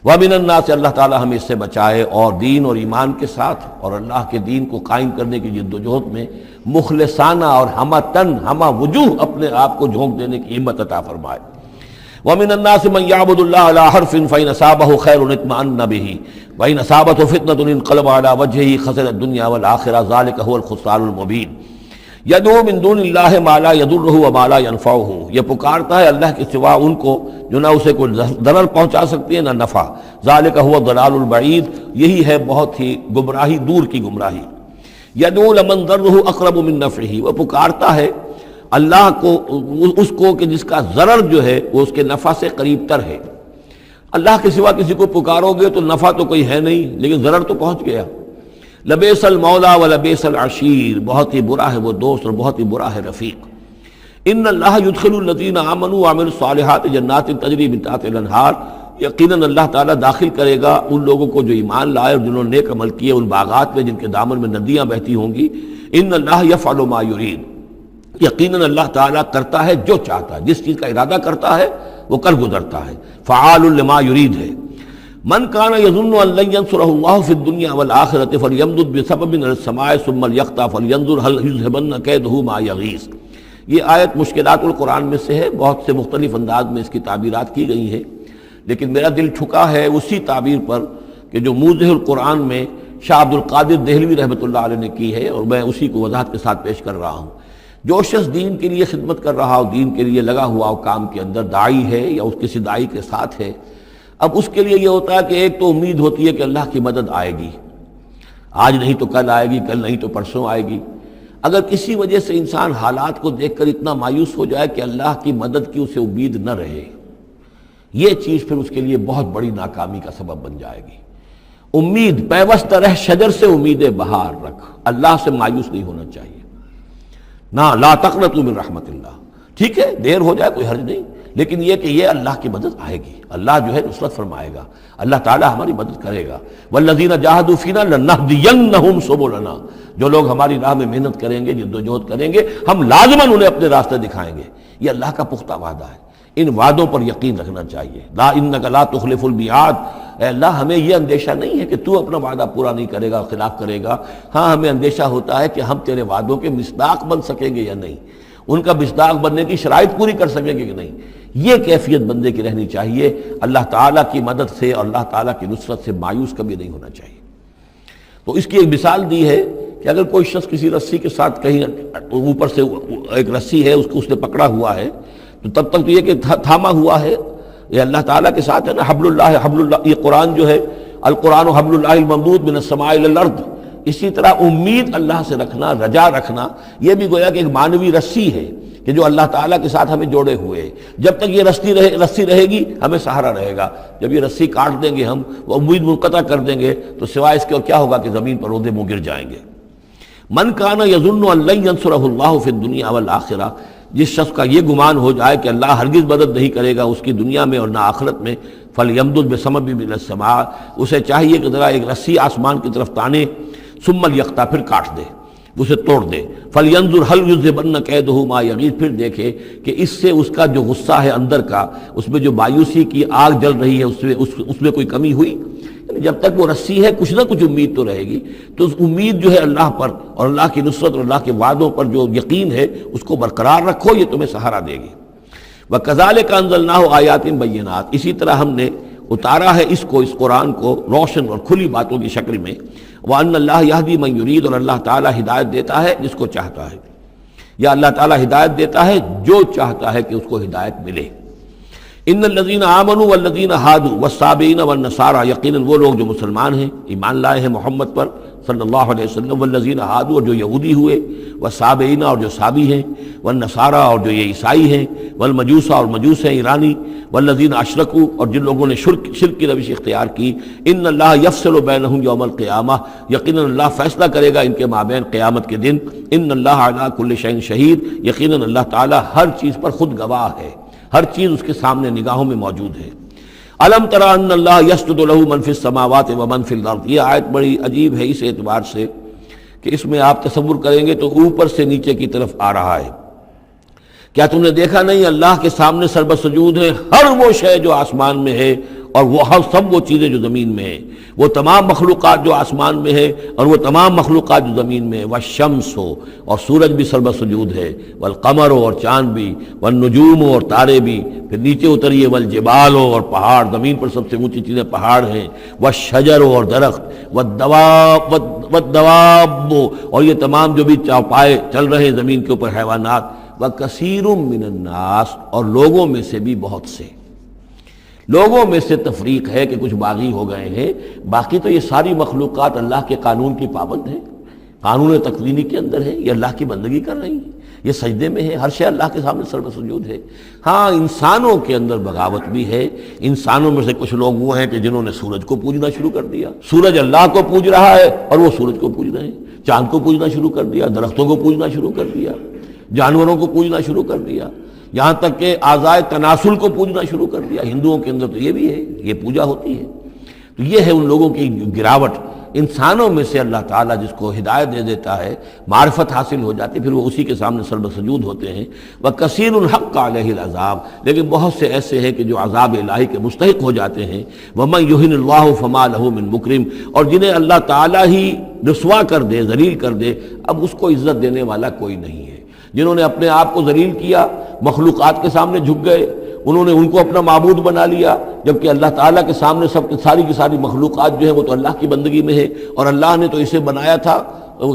وَمِنَ النَّاسِ اللہ تعالیٰ ہمیں اس سے بچائے، اور دین اور ایمان کے ساتھ اور اللہ کے دین کو قائم کرنے کی جد و جہد میں مخلصانہ اور ہمہ تن ہمہ وجوہ اپنے آپ کو جھونک دینے کی ہمت عطا فرمائے۔ وَمِنَ النَّاسِ مَن يَعْبُدُ اللَّهَ عَلَىٰ حَرْفٍ فَإِنْ أَصَابَهُ خَيْرٌ اطْمَأَنَّ بِهِ وَإِنْ أَصَابَتْهُ فِتْنَةٌ انقلب عَلَىٰ وَجْهِهِ خَسِرَ الدُّنْيَا وَالْآخِرَةَ ذَلِكَ هُوَ الْخُسْرَانُ الْمُبِينُ۔ يَدْعُو مِن دُونِ اللَّهِ مَا لَا يَضُرُّهُ وَمَا لَا يَنفَعُهُ، یہ پکارتا ہے اللہ کے سوا ان کو جو نہ اسے کوئی ضرر پہنچا سکتی ہے نہ نفع۔ ذَلِكَ هُوَ الضَّلَالُ الْبَعِيدُ، یہی ہے بہت ہی گمراہی، دور کی گمراہی۔ يَدْعُو لَمَن ضَرُّهُ أَقْرَبُ مِن نَفْعِهِ، وہ پکارتا ہے اللہ کو، اس کو کہ جس کا ضرر جو ہے وہ اس کے نفع سے قریب تر ہے۔ اللہ کے سوا کسی کو پکارو گے تو نفع تو کوئی ہے نہیں، لیکن ضرر تو پہنچ گیا۔ لبئس المولا ولبئس العشیر، بہت ہی برا ہے وہ دوست اور بہت ہی برا ہے رفیق۔ ان اللہ يدخل الذین آمنوا وعملوا الصالحات جنات تجری من تحتها الانہار، یقیناً اللہ تعالیٰ داخل کرے گا ان لوگوں کو جو ایمان لائے اور جنہوں نے نیک عمل کیے ان باغات میں جن کے دامن میں ندیاں بہتی ہوں گی۔ ان اللہ یفعل ما یرید، یقیناً اللہ تعالیٰ کرتا ہے جو چاہتا ہے، جس چیز کا ارادہ کرتا ہے وہ کر گزرتا ہے، فعال لما یرید ہے۔ من کان یظن ان لن ینصرہ اللہ فی الدنیا والآخرۃ فلیمدد بسبب من السماء ثم لیقطع فلینظر هل یذهبن کیدہ ما یغیظ۔ یہ آیت مشکلات القرآن میں سے ہے، بہت سے مختلف انداز میں اس کی تعبیرات کی گئی ہیں، لیکن میرا دل ٹھکا ہے اسی تعبیر پر کہ جو موضح القرآن میں شاہ عبد القادر دہلوی رحمۃ اللہ علیہ نے کی ہے، اور میں اسی کو وضاحت کے ساتھ پیش کر رہا ہوں۔ جو شخص دین کے لیے خدمت کر رہا ہو، دین کے لیے لگا ہوا ہو کام کے اندر، داعی ہے یا اس کسی داعی کے ساتھ ہے، اب اس کے لیے یہ ہوتا ہے کہ ایک تو امید ہوتی ہے کہ اللہ کی مدد آئے گی، آج نہیں تو کل آئے گی، کل نہیں تو پرسوں آئے گی۔ اگر کسی وجہ سے انسان حالات کو دیکھ کر اتنا مایوس ہو جائے کہ اللہ کی مدد کی اسے امید نہ رہے، یہ چیز پھر اس کے لیے بہت بڑی ناکامی کا سبب بن جائے گی۔ امید پیوست رہ شجر سے امید بہار رکھ، اللہ سے مایوس نہیں ہونا چاہیے۔ نہ لا تقنطوا من رحمت اللہ، ٹھیک ہے دیر ہو جائے کوئی حرج نہیں، لیکن یہ کہ یہ اللہ کی مدد آئے گی، اللہ جو ہے نصرت فرمائے گا، اللہ تعالیٰ ہماری مدد کرے گا۔ والذین جاہدوا فینا لنہدینہم سبلنا، جو لوگ ہماری راہ میں محنت کریں گے، جد و جہد کریں گے، ہم لازماً انہیں اپنے راستے دکھائیں گے۔ یہ اللہ کا پختہ وعدہ ہے، ان وعدوں پر یقین رکھنا چاہیے۔ لا انک لا تخلف المیعاد، اے اللہ ہمیں یہ اندیشہ نہیں ہے کہ تو اپنا وعدہ پورا نہیں کرے گا، خلاف کرے گا، ہاں ہمیں اندیشہ ہوتا ہے کہ ہم تیرے وعدوں کے مصداق بن سکیں گے یا نہیں، ان کا مصداق بننے کی شرائط پوری کر سکیں گے کہ نہیں۔ یہ کیفیت بندے کی رہنی چاہیے، اللہ تعالیٰ کی مدد سے اور اللہ تعالیٰ کی نصرت سے مایوس کبھی نہیں ہونا چاہیے۔ تو اس کی ایک مثال دی ہے کہ اگر کوئی شخص کسی رسی کے ساتھ کہیں اوپر سے ایک رسی ہے اس کو اس نے پکڑا ہوا ہے، تو تب تک تو یہ کہ تھاما ہوا ہے، یہ اللہ تعالیٰ کے ساتھ ہے نا، حبل اللہ، یہ قرآن جو ہے القرآن حبل اللہ الممدود من السماء الی الارض، اسی طرح امید اللہ سے رکھنا، رجا رکھنا، یہ بھی گویا کہ ایک معنوی رسی ہے کہ جو اللہ تعالیٰ کے ساتھ ہمیں جوڑے ہوئے ہے۔ جب تک یہ رسی رہے گی ہمیں سہارا رہے گا، جب یہ رسی کاٹ دیں گے ہم، وہ امید منقطع کر دیں گے، تو سوائے اس کے اور کیا ہوگا کہ زمین پر رودے منہ گر جائیں گے۔ من کان یظن ان لن ینصرہ اللہ فی الدنیا والآخرہ، جس شخص کا یہ گمان ہو جائے کہ اللہ ہرگز مدد نہیں کرے گا اس کی دنیا میں اور نہ آخرت میں، فلیمدد بسبب من السماء، اسے چاہیے کہ ذرا ایک رسی آسمان کی طرف تانے، ثم لیقطع، پھر کاٹ دے، اسے توڑ دے، فلینظر هل یذهبن کیدہ ما یغیظ، پھر دیکھے کہ اس سے اس کا جو غصہ ہے اندر کا، اس میں جو مایوسی کی آگ جل رہی ہے اس میں کوئی کمی ہوئی۔ یعنی جب تک وہ رسی ہے کچھ نہ کچھ امید تو رہے گی، تو اس امید جو ہے اللہ پر اور اللہ کی نصرت اور اللہ کے وعدوں پر جو یقین ہے اس کو برقرار رکھو، یہ تمہیں سہارا دے گی۔ وَكَذَلِكَ أَنزَلْنَاهُ آيَاتٍ بَيِّنَاتٍ، اسی طرح ہم نے اتارا ہے اس قرآن کو روشن اور کھلی باتوں کی شکل میں۔ وَأَنَّ اللَّهَ يَهْدِي مَن يُرِيدُ، اور اللہ تعالیٰ ہدایت دیتا ہے جس کو چاہتا ہے، یا اللہ تعالیٰ ہدایت دیتا ہے جو چاہتا ہے کہ اس کو ہدایت ملے۔ ان الذین آمنوا والذین ہادوا والصابئین والنصارى، یقیناً وہ لوگ جو مسلمان ہیں، ایمان لائے ہیں محمد پر صلی اللہ علیہ وسلم، والذین ہادوا، اور جو یہودی ہوئے، والصابئین، اور جو صابی ہیں، والنصارى، اور جو یہ عیسائی ہیں، والمجوس، اور مجوس ہیں ایرانی، والذین اشرکوا، اور جن لوگوں نے شرک کی روش اختیار کی، ان اللہ یفصل بینہم یوم القیامہ، یقیناً اللہ فیصلہ کرے گا ان کے مابین قیامت کے دن۔ ان اللہ علی کل شیء شہید، یقیناً اللہ تعالیٰ ہر چیز پر خود گواہ ہے، ہر چیز اس کے سامنے نگاہوں میں موجود ہے۔ الم تری ان اللہ یسجد لہ من فی السماوات ومن فی الارض، یہ آیت بڑی عجیب ہے اس اعتبار سے کہ اس میں آپ تصور کریں گے تو اوپر سے نیچے کی طرف آ رہا ہے۔ کیا تم نے دیکھا نہیں اللہ کے سامنے سربسجود ہے ہر وہ شے جو آسمان میں ہے اور وہ سب وہ چیزیں جو زمین میں ہیں، وہ تمام مخلوقات جو آسمان میں ہے اور وہ تمام مخلوقات جو زمین میں ہے، والشمس ہو اور سورج بھی سربہ سجود ہے، والقمر ہو اور چاند بھی، والنجوم ہو اور تارے بھی، پھر نیچے اتریے والجبال ہو اور پہاڑ، زمین پر سب سے اونچی چیزیں پہاڑ ہیں، والشجر ہو اور درخت، والدواب اور یہ تمام جو بھی چوپائے چل رہے ہیں زمین کے اوپر حیوانات، وَكَثِيرٌ مِّنَ النَّاسِ اور لوگوں میں سے بھی بہت سے، لوگوں میں سے تفریق ہے کہ کچھ باغی ہو گئے ہیں، باقی تو یہ ساری مخلوقات اللہ کے قانون کی پابند ہیں، قانون تکوینی کے اندر ہے، یہ اللہ کی بندگی کر رہی ہیں، یہ سجدے میں ہے، ہر شے اللہ کے سامنے سر بسجود ہے۔ ہاں انسانوں کے اندر بغاوت بھی ہے، انسانوں میں سے کچھ لوگ وہ ہیں کہ جنہوں نے سورج کو پوجنا شروع کر دیا، سورج اللہ کو پوج رہا ہے اور وہ سورج کو پوج رہے ہیں، چاند کو پوجنا شروع کر دیا، درختوں کو پوجنا شروع کر دیا، جانوروں کو پوجنا شروع کر دیا، یہاں تک کہ اعضائے تناسل کو پوجنا شروع کر دیا۔ ہندوؤں کے اندر تو یہ بھی ہے، یہ پوجا ہوتی ہے۔ تو یہ ہے ان لوگوں کی گراوٹ۔ انسانوں میں سے اللہ تعالیٰ جس کو ہدایت دے دیتا ہے، معرفت حاصل ہو جاتی، پھر وہ اسی کے سامنے سر بسجود ہوتے ہیں۔ وَكَثِيرٌ حَقَّ عَلَيْهِ الْعَذَابُ لیکن بہت سے ایسے ہیں کہ جو عذاب الہی کے مستحق ہو جاتے ہیں۔ وَمَن يُهِنِ اللَّهُ فَمَا لَهُ مِن مُكْرِمٍ اور جنہیں اللہ تعالیٰ ہی رسوا کر دے، ذلیل کر دے، اب اس کو عزت دینے والا کوئی نہیں ہے۔ جنہوں نے اپنے آپ کو ذلیل کیا، مخلوقات کے سامنے جھک گئے، انہوں نے ان کو اپنا معبود بنا لیا، جبکہ اللہ تعالیٰ کے سامنے سب ساری کی ساری مخلوقات جو ہے وہ تو اللہ کی بندگی میں ہے، اور اللہ نے تو اسے بنایا تھا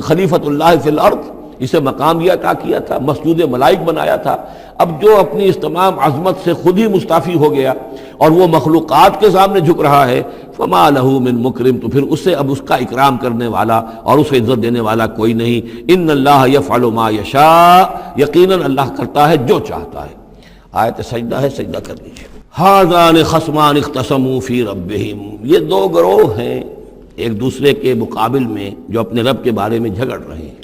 خلیفۃ اللہ فی الارض، اسے مقام یہ عطا کیا تھا، مسجود ملائک بنایا تھا۔ اب جو اپنی اس تمام عظمت سے خود ہی مستعفی ہو گیا اور وہ مخلوقات کے سامنے جھک رہا ہے، فما لہ من مکرم تو پھر اسے اب اس کا اکرام کرنے والا اور اسے عزت دینے والا کوئی نہیں۔ ان اللہ یفعل ما یشاء یقیناً اللہ کرتا ہے جو چاہتا ہے۔ آیت سجدہ ہے، سجدہ کر لیجیے۔ ھذان خصمان اختصموا فی ربہم یہ دو گروہ ہیں ایک دوسرے کے مقابل میں جو اپنے رب کے بارے میں جھگڑ رہے ہیں۔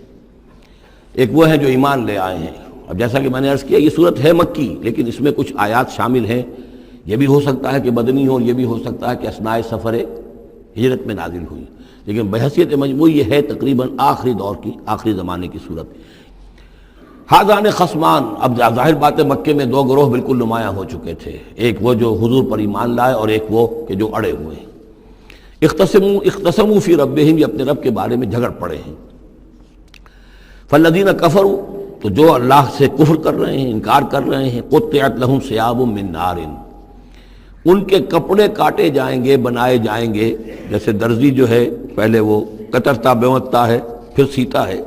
ایک وہ ہیں جو ایمان لے آئے ہیں۔ اب جیسا کہ میں نے عرض کیا یہ صورت ہے مکی، لیکن اس میں کچھ آیات شامل ہیں، یہ بھی ہو سکتا ہے کہ مدنی ہو، یہ بھی ہو سکتا ہے کہ اثناء سفر ہجرت میں نازل ہوئی، لیکن بحیثیت مجموعی یہ ہے تقریباً آخری دور کی، آخری زمانے کی صورت۔ ھذان خصمان اب ظاہر بات ہے مکے میں دو گروہ بالکل نمایاں ہو چکے تھے، ایک وہ جو حضور پر ایمان لائے اور ایک وہ کہ جو اڑے ہوئے ہیں۔ اختصموا فی ربہم یہ اپنے رب کے بارے میں جھگڑ پڑے ہیں۔ فالذین کفروا تو جو اللہ سے کفر کر رہے ہیں، انکار کر رہے ہیں، قطعت لہم ثیاب من نار ان کے کپڑے کاٹے جائیں گے، بنائے جائیں گے، جیسے درزی جو ہے پہلے وہ کترتا بیوتتا ہے پھر سیتا ہے،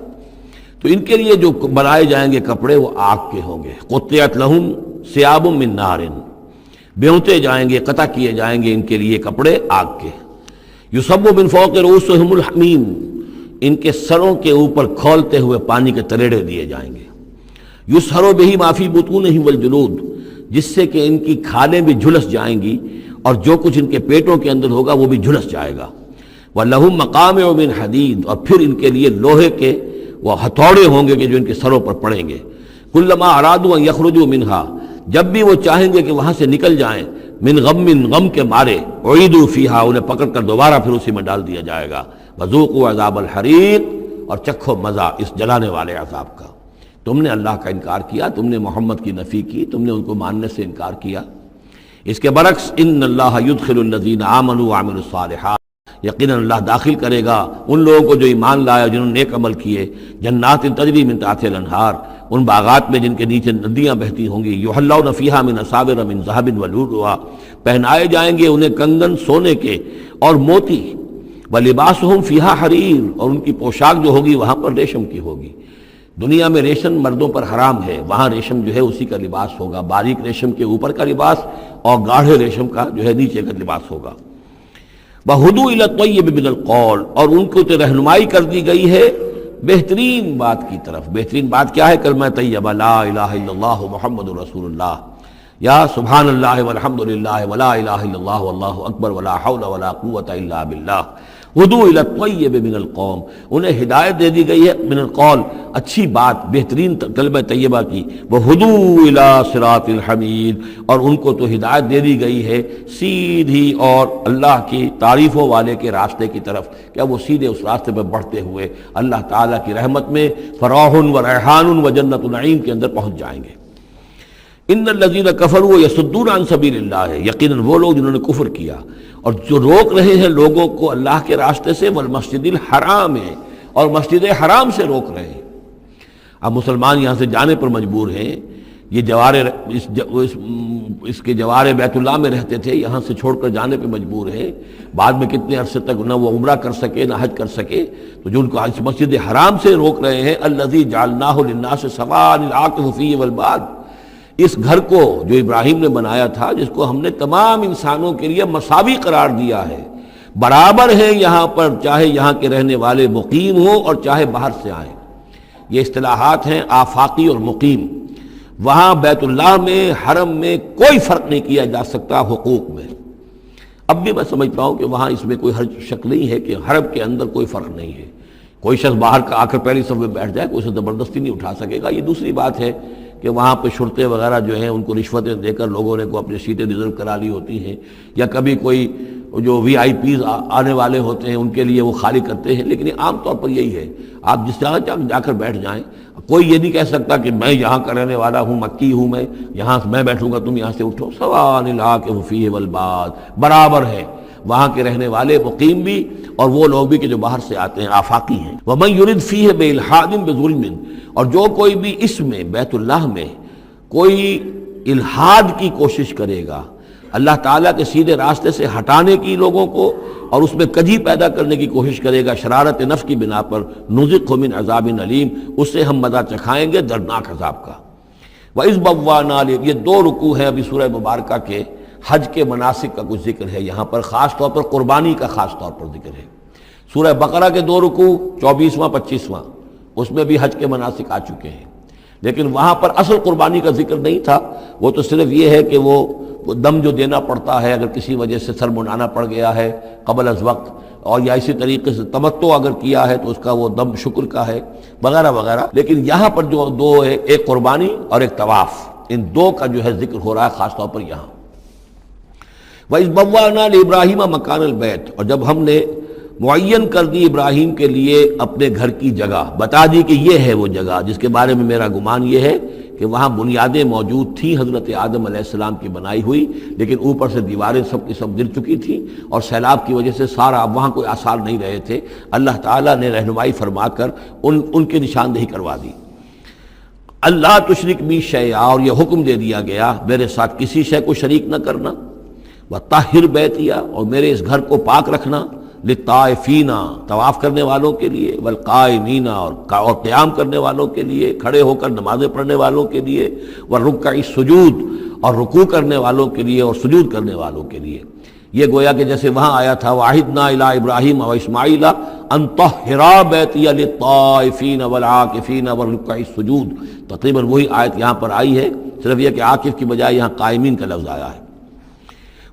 تو ان کے لیے جو بنائے جائیں گے کپڑے وہ آگ کے ہوں گے۔ قطعت لہم ثیاب من نار بیوتے جائیں گے، قطع کیے جائیں گے ان کے لیے کپڑے آگ کے۔ یصب من فوق رؤوسہم الحمیم ان کے سروں کے اوپر کھولتے ہوئے پانی کے تریڑے دیے جائیں گے۔ یسحر بہ ما فی بطونہم والجلود جس سے کہ ان کی کھالیں بھی جھلس جائیں گی اور جو کچھ ان کے پیٹوں کے اندر ہوگا وہ بھی جھلس جائے گا۔ وَلَهُم مَّقَامِعُ مِنْ حَدِيدٍ اور پھر ان کے لیے لوہے کے وہ ہتھوڑے ہوں گے کہ جو ان کے سروں پر پڑیں گے۔ كُلَّمَا أَرَادُوا أَن يَخْرُجُوا مِنْهَا جب بھی وہ چاہیں گے کہ وہاں سے نکل جائیں، من غم کے مارے، اعیدوا فیہا انہیں پکڑ کر دوبارہ پھر اسی میں ڈال دیا جائے گا۔ وذوقوا عذاب الحریق اور چکھو مزہ اس جلانے والے عذاب کا۔ تم نے اللہ کا انکار کیا، تم نے محمد کی نفی کی، تم نے ان کو ماننے سے انکار کیا۔ اس کے برعکس ان اللہ يدخل الذین آمنوا وعملوا الصالحات یقیناً اللہ داخل کرے گا ان لوگوں کو جو ایمان لائے جنہوں نے نیک عمل کیے، جنات تجری من تحتها الانہار ان باغات میں جن کے نیچے ندیاں بہتی ہوں گی، یحلون فیہا من اساور من ذہب ولؤلؤا پہنائے جائیں گے انہیں کنگن سونے کے اور موتی، ولباسہم فیہا حریر اور ان کی پوشاک جو ہوگی وہاں پر ریشم کی ہوگی۔ دنیا میں ریشم مردوں پر حرام ہے، وہاں ریشم جو ہے اسی کا لباس ہوگا، باریک ریشم کے اوپر کا لباس اور گاڑھے ریشم کا جو ہے نیچے کا لباس ہوگا۔ وَہُدُوا إِلَى الطَّيِّبِ مِنَ الْقَوْلِ اور ان کو تو رہنمائی کر دی گئی ہے بہترین بات کی طرف۔ بہترین بات کیا ہے؟ کلمہ طیبہ لا الہ الا اللہ محمد رسول اللہ، یا سبحان اللہ والحمد للہ ولا الہ الا اللہ واللہ اکبر ولا حول ولا قوۃ الا باللہ۔ ہدوا الی الطیب من القول انہیں ہدایت دے دی گئی ہے من القول اچھی بات بہترین کلمہ طیبہ کی، وہدوا الی صراط الحمید اور ان کو تو ہدایت دے دی گئی ہے سیدھی اور اللہ کی تعریفوں والے کے راستے کی طرف، کیا وہ سیدھے اس راستے پہ بڑھتے ہوئے اللہ تعالیٰ کی رحمت میں فراح و ریحان و جنت النعیم کے اندر پہنچ جائیں گے۔ ان الذین کفروا یصدون عن سبیل اللہ، یقیناً وہ لوگ جنہوں نے کفر کیا اور جو روک رہے ہیں لوگوں کو اللہ کے راستے سے، والمسجد الحرام ہے، اور مسجد حرام سے روک رہے ہیں۔ اب مسلمان یہاں سے جانے پر مجبور ہیں، یہ جوار اس کے جوار بیت اللہ میں رہتے تھے، یہاں سے چھوڑ کر جانے پہ مجبور ہیں، بعد میں کتنے عرصے تک نہ وہ عمرہ کر سکے نہ حج کر سکے، تو جو ان کو اس مسجد حرام سے روک رہے ہیں، الذی جعلناہ للناس سواء العاکف فیہ والباد، اس گھر کو جو ابراہیم نے بنایا تھا، جس کو ہم نے تمام انسانوں کے لیے مساوی قرار دیا ہے، برابر ہیں یہاں پر، چاہے یہاں کے رہنے والے مقیم ہوں اور چاہے باہر سے آئیں۔ یہ اصطلاحات ہیں آفاقی اور مقیم۔ وہاں بیت اللہ میں، حرم میں کوئی فرق نہیں کیا جا سکتا حقوق میں۔ اب بھی میں سمجھتا ہوں کہ وہاں اس میں کوئی حرج شک نہیں ہے کہ حرم کے اندر کوئی فرق نہیں ہے۔ کوئی شخص باہر کا آ کر پہلی صف میں بیٹھ جائے، کوئی اسے زبردستی نہیں اٹھا سکے گا۔ یہ دوسری بات ہے کہ وہاں پہ شرطے وغیرہ جو ہیں ان کو رشوتیں دے کر لوگوں نے کو اپنی سیٹیں ریزرو کرا لی ہوتی ہیں، یا کبھی کوئی جو وی آئی پیز آنے والے ہوتے ہیں ان کے لیے وہ خالی کرتے ہیں، لیکن عام طور پر یہی ہے، آپ جس جگہ جا کر بیٹھ جائیں، کوئی یہ نہیں کہہ سکتا کہ میں یہاں کا رہنے والا ہوں، مکی ہوں، میں یہاں میں بیٹھوں گا تم یہاں سے اٹھو، سواء العاکف فیہ والباد، برابر ہے وہاں کے رہنے والے مقیم بھی اور وہ لوگ بھی کہ جو باہر سے آتے ہیں، آفاقی ہیں۔ وَمَن يُرِدْ فِيهِ بِإِلْحَادٍ بِظُلْمٍ، اور جو کوئی بھی اس میں بیت اللہ میں کوئی الحاد کی کوشش کرے گا، اللہ تعالیٰ کے سیدھے راستے سے ہٹانے کی لوگوں کو، اور اس میں کجی پیدا کرنے کی کوشش کرے گا شرارت نفس کی بنا پر، نُذِقْهُ مِنْ عَذَابٍ أَلِيمٍ، اس سے ہم مزہ چکھائیں گے دردناک عذاب کا۔ وَإِذْ بَوَّأْنَا، یہ دو رکوع ہیں ابھی سورہ مبارکہ کے، حج کے مناسک کا کچھ ذکر ہے یہاں پر، خاص طور پر قربانی کا خاص طور پر ذکر ہے۔ سورہ بقرہ کے دو رکوع 24واں 25واں، اس میں بھی حج کے مناسک آ چکے ہیں، لیکن وہاں پر اصل قربانی کا ذکر نہیں تھا، وہ تو صرف یہ ہے کہ وہ دم جو دینا پڑتا ہے اگر کسی وجہ سے سر منڈانا پڑ گیا ہے قبل از وقت، اور یا اسی طریقے سے تمتع اگر کیا ہے تو اس کا وہ دم شکر کا ہے، وغیرہ وغیرہ۔ لیکن یہاں پر جو دو ہے، ایک قربانی اور ایک طواف، ان دو کا جو ہے ذکر ہو رہا ہے خاص طور پر یہاں۔ وَإِذْ بَوَّأْنَا لِإِبْرَاهِيمَ مَكَانَ الْبَيْتِ، اور جب ہم نے معین کر دی ابراہیم کے لیے اپنے گھر کی جگہ، بتا دی کہ یہ ہے وہ جگہ جس کے بارے میں میرا گمان یہ ہے کہ وہاں بنیادیں موجود تھیں حضرت آدم علیہ السلام کی بنائی ہوئی، لیکن اوپر سے دیواریں سب کی سب گر چکی تھیں اور سیلاب کی وجہ سے سارا اب وہاں کوئی آثار نہیں رہے تھے۔ اللہ تعالیٰ نے رہنمائی فرما کر ان کی نشاندہی کروا دی۔ اللہ تشرک بی شیئا، اور یہ حکم دے دیا گیا میرے ساتھ کسی شے کو شریک نہ کرنا، وطہر بیتیا، اور میرے اس گھر کو پاک رکھنا، للطائفین، طواف کرنے والوں کے لیے، والقائمین، اور قیام کرنے والوں کے لیے، کھڑے ہو کر نمازیں پڑھنے والوں کے لیے، والرکع السجود، اور رکوع کرنے والوں کے لیے اور سجود کرنے والوں کے لیے۔ یہ گویا کہ جیسے وہاں آیا تھا وَعَهِدْنَا إِلَىٰ إِبْرَاهِيمَ وَإِسْمَاعِيلَ أَن طَهِّرَا بَيْتِيَ لِلطَّائِفِينَ وَالْعَاكِفِينَ وَالرُّكَّعِ السُّجُودِ، تقریباً وہی آیت یہاں پر آئی ہے، صرف یہ کہ عاکف کی بجائے یہاں قائمین کا لفظ آیا ہے۔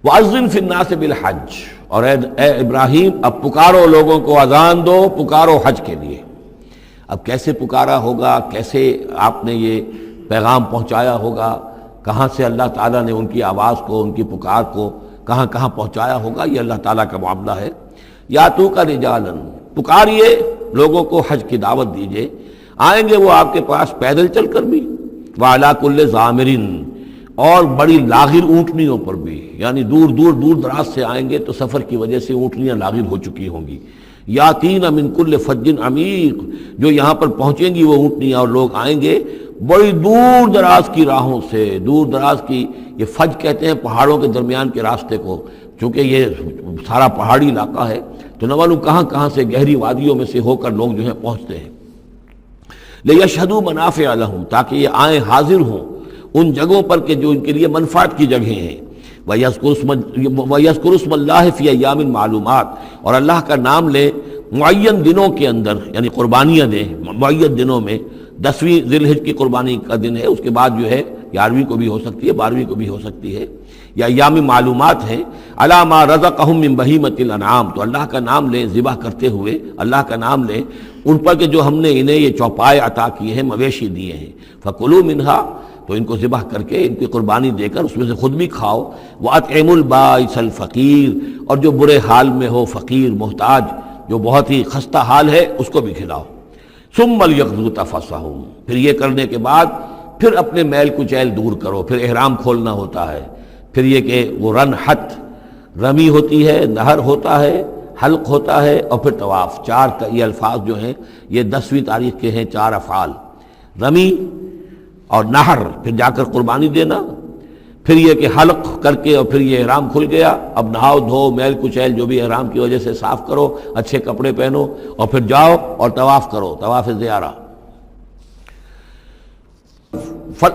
وَأَذِّن فِي النَّاسِ بِالْحَجِّ، اور اے ابراہیم اب پکارو لوگوں کو، اذان دو، پکارو حج کے لیے۔ اب کیسے پکارا ہوگا، کیسے آپ نے یہ پیغام پہنچایا ہوگا، کہاں سے اللہ تعالیٰ نے ان کی آواز کو، ان کی پکار کو کہاں کہاں پہنچایا ہوگا، یہ اللہ تعالیٰ کا معاملہ ہے۔ یا تو کا رجالن، پکاریے لوگوں کو، حج کی دعوت دیجئے، آئیں گے وہ آپ کے پاس پیدل چل کر بھی، وعلی کل ضامر، اور بڑی لاغر اونٹنیوں پر بھی، یعنی دور دراز سے آئیں گے تو سفر کی وجہ سے اونٹنیاں لاغر ہو چکی ہوں گی۔ یاتین من کل فج عمیق، جو یہاں پر پہنچیں گی وہ اونٹنیاں اور لوگ آئیں گے بڑی دور دراز کی راہوں سے، دور دراز کی، یہ فج کہتے ہیں پہاڑوں کے درمیان کے راستے کو، چونکہ یہ سارا پہاڑی علاقہ ہے تو نہ معلوم کہاں کہاں سے گہری وادیوں میں سے ہو کر لوگ جو ہیں پہنچتے ہیں۔ لیشہدوا منافع لہم، تاکہ یہ آئیں حاضر ہوں ان جگہوں پر کہ جو ان کے لیے منفعت کی جگہیں ہیں۔ وَيَذْكُرُ اسْمَ اللَّهِ فِي أَيَّامٍ مَعْلُومَاتٍ، اور اللہ کا نام لے معین دنوں کے اندر، یعنی قربانیاں دیں معین دنوں میں۔ 10ویں ذی الحجہ کی قربانی کا دن ہے، اس کے بعد جو ہے 11ویں کو بھی ہو سکتی ہے، 12ویں کو بھی ہو سکتی ہے، یا ایام معلومات ہیں۔ عَلَىٰ مَا رَزَقَهُم مِّن بَهِیمَةِ الْأَنْعَامِ، تو اللہ کا نام لیں ذبح کرتے ہوئے، اللہ کا نام لیں ان پر کہ جو ہم نے انہیں یہ چوپائے عطا کیے ہیں، مویشی دیے ہیں۔ فَكُلُوا مِنْهَا، تو ان کو ذبح کر کے، ان کی قربانی دے کر اس میں سے خود بھی کھاؤ۔ وَأَطْعِمُوا الْبَائِسَ الْفَقِيرَ، اور جو برے حال میں ہو، فقیر محتاج جو بہت ہی خستہ حال ہے، اس کو بھی کھلاؤ۔ ثُمَّ لْيَقْضُوا تَفَثَّهُمْ، پھر یہ کرنے کے بعد پھر اپنے میل کچیل دور کرو، پھر احرام کھولنا ہوتا ہے، پھر یہ کہ وہ رن حت رمی ہوتی ہے، نہر ہوتا ہے، حلق ہوتا ہے، اور پھر طواف۔ چار یہ الفاظ جو ہیں یہ 10ویں تاریخ کے ہیں، 4 افعال، رمی اور نہر، پھر جا کر قربانی دینا، پھر یہ کہ حلق کر کے اور پھر یہ احرام کھل گیا، اب نہاؤ دھو میل کچیل جو بھی احرام کی وجہ سے صاف کرو، اچھے کپڑے پہنو اور پھر جاؤ اور طواف کرو، طواف زیارہ۔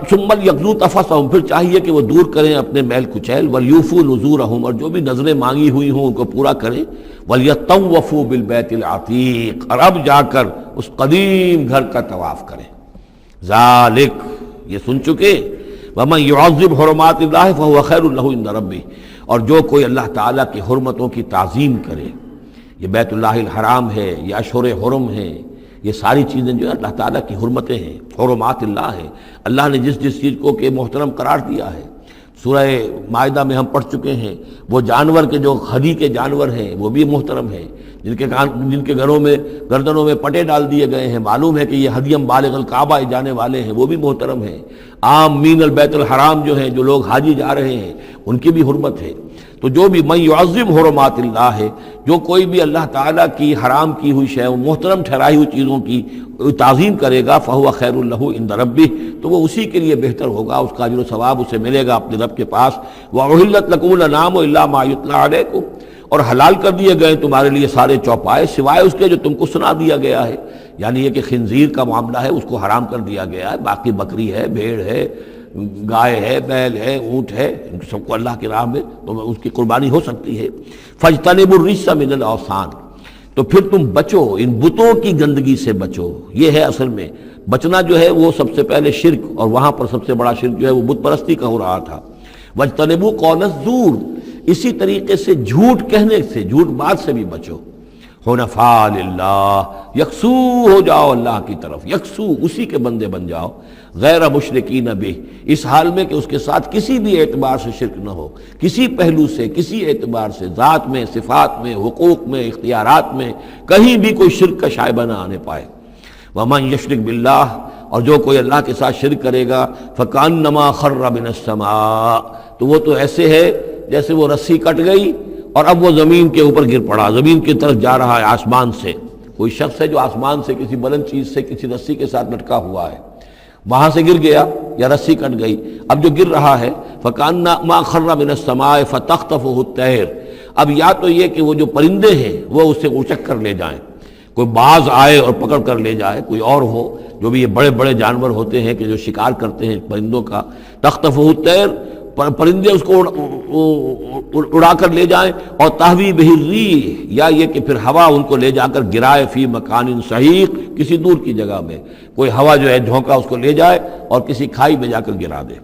ثم یقضوا تفثهم، پھر چاہیے کہ وہ دور کریں اپنے میل کچیل، ولیوفوا نذورهم، اور جو بھی نذریں مانگی ہوئی ہوں ان کو پورا کریں، ولیطوفوا بالبیت العتیق، اور اب جا کر اس قدیم گھر کا طواف کریں۔ ذالک، یہ سن چکے، ومن يعظم حرمات اللہ فهو خیر له عند ربہ، اور جو کوئی اللہ تعالیٰ کی حرمتوں کی تعظیم کرے، یہ بیت اللہ الحرام ہے، یہ اشہر حرم ہے، یہ ساری چیزیں جو ہے اللہ تعالیٰ کی حرمتیں ہیں، حرمات اللہ ہیں، اللہ نے جس جس چیز کو کہ محترم قرار دیا ہے۔ سورہ مائدہ میں ہم پڑھ چکے ہیں، وہ جانور کے جو ہدی کے جانور ہیں وہ بھی محترم ہیں، جن کے گھروں میں گردنوں میں پٹے ڈال دیے گئے ہیں، معلوم ہے کہ یہ ہدیم بالغ الکعبہ جانے والے ہیں، وہ بھی محترم ہیں۔ عام مین البیت الحرام جو ہیں، جو لوگ حاجی جا رہے ہیں، ان کی بھی حرمت ہے۔ تو جو بھی من یعظم حرمات اللہ ہے، جو کوئی بھی اللہ تعالیٰ کی حرام کی ہوئی شے، محترم ٹھہرائی ہوئی چیزوں کی تعظیم کرے گا، فہو خیر لہ عند ربہ، تو وہ اسی کے لیے بہتر ہوگا، اس کا اجر و ثواب اسے ملے گا اپنے رب کے پاس۔ وَأُحِلَّتْ لَكُمُ الْأَنْعَامُ إِلَّا مَا يُتْلَىٰ عَلَيْكُمْ، اور حلال کر دیے گئے تمہارے لیے سارے چوپائے سوائے اس کے جو تم کو سنا دیا گیا ہے، یعنی یہ کہ خنزیر کا معاملہ ہے اس کو حرام کر دیا گیا ہے، باقی بکری ہے، بھیڑ ہے، گائے ہے، بیل ہے، اونٹ ہے، ان سب کو اللہ کی راہ میں تو اس کی قربانی ہو سکتی ہے۔ فَاجْتَنِبُوا الرِّجْسَ مِنَ الْأَوْثَانِ، تو پھر تم بچو، ان بتوں کی گندگی سے بچو۔ یہ ہے اصل میں بچنا جو ہے وہ سب سے پہلے شرک، اور وہاں پر سب سے بڑا شرک جو ہے وہ بت پرستی کا ہو رہا تھا۔ وَاجْتَنِبُوا قَوْلَ الزُّورِ، اسی طریقے سے جھوٹ کہنے سے، جھوٹ بات سے بھی بچو۔ حنفاء للہ، یکسو ہو جاؤ اللہ کی طرف، یکسو اسی کے بندے بن جاؤ، غیر مشرکین بہ، اس حال میں کہ اس کے ساتھ کسی بھی اعتبار سے شرک نہ ہو، کسی پہلو سے، کسی اعتبار سے، ذات میں، صفات میں، حقوق میں، اختیارات میں، کہیں بھی کوئی شرک کا شائبہ نہ آنے پائے۔ ومن یشرک باللہ، اور جو کوئی اللہ کے ساتھ شرک کرے گا، فکأنما خر من السماء، تو وہ تو ایسے ہے جیسے وہ رسی کٹ گئی اور اب وہ زمین کے اوپر گر پڑا، زمین کی طرف جا رہا ہے آسمان سے۔ کوئی شخص ہے جو آسمان سے کسی بلند چیز سے کسی رسی کے ساتھ لٹکا ہوا ہے، وہاں سے گر گیا یا رسی کٹ گئی، اب جو گر رہا ہے فکأنما خر من السماء فتخطفه الطیر، اب یا تو یہ کہ وہ جو پرندے ہیں وہ اسے اچک کر لے جائیں، کوئی باز آئے اور پکڑ کر لے جائے، کوئی اور ہو، جو بھی یہ بڑے بڑے جانور ہوتے ہیں کہ جو شکار کرتے ہیں پرندوں کا، تخطفه الطیر، پرندے اس کو اڑا کر لے جائیں، اور تہوی بہ الریح، یا یہ کہ پھر ہوا ان کو لے جا کر گرائے فی مکان سحیق، کسی دور کی جگہ میں کوئی ہوا جو ہے جھونکا اس کو لے جائے اور کسی کھائی میں جا کر گرا دے۔